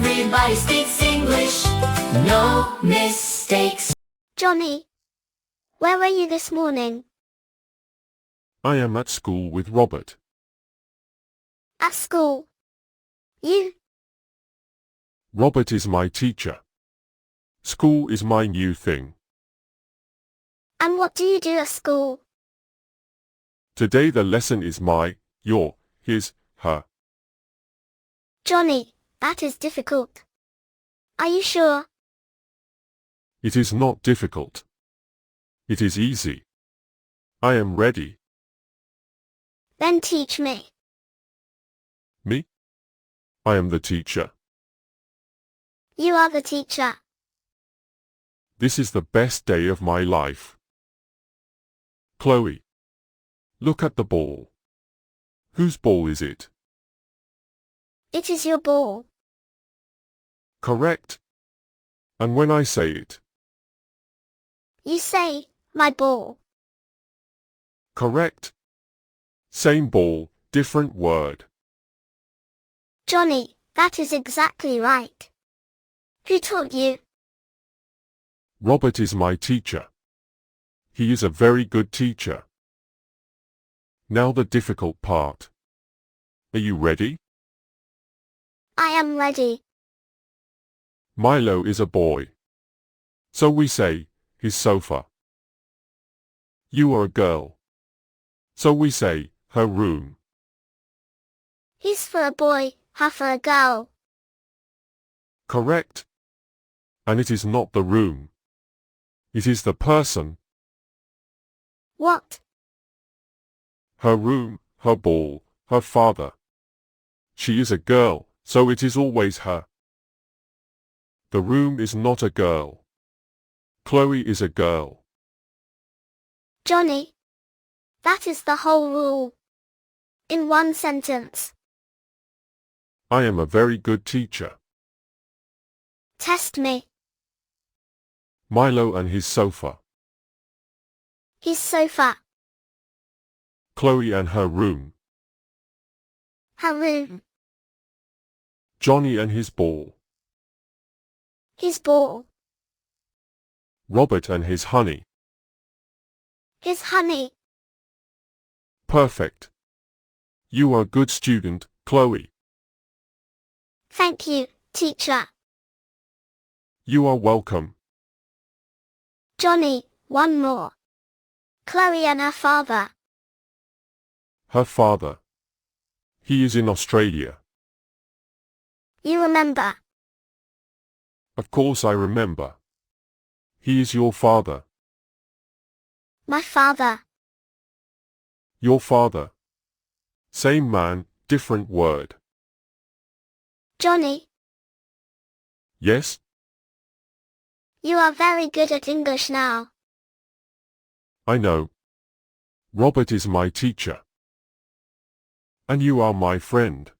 Everybody speaks English, no mistakes. Johnny, where were you this morning? I am at school with Robert. At school. You? Robert is my teacher. School is my new thing. And what do you do at school? Today the lesson is my, your, his, her. Johnny, that is difficult. Are you sure? It is not difficult. It is easy. I am ready. Then teach me. Me? I am the teacher. You are the teacher. This is the best day of my life. Chloe, look at the ball. Whose ball is it? It is your ball. Correct. And when I say it? You say, my ball. Correct. Same ball, different word. Johnny, that is exactly right. Who taught you? Robert is my teacher. He is a very good teacher. Now the difficult part. Are you ready? I am ready. Milo is a boy. So we say, his sofa. You are a girl. So we say, her room. His for a boy, her for a girl. Correct. And it is not the room. It is the person. What? Her room, her ball, her father. She is a girl, so it is always her. The room is not a girl. Chloe is a girl. Johnny, that is the whole rule. In one sentence. I am a very good teacher. Test me. Milo and his sofa. His sofa. Chloe and her room. Her room. Johnny and his ball. His ball. Robert and his honey. His honey. Perfect. You are a good student, Chloe. Thank you, teacher. You are welcome. Johnny, one more. Chloe and her father. Her father. He is in Australia. You remember? Of course I remember. He is your father. My father. Your father. Same man, different word. Johnny, Yes? you are very good at English now. I know. Robert is my teacher. And you are my friend.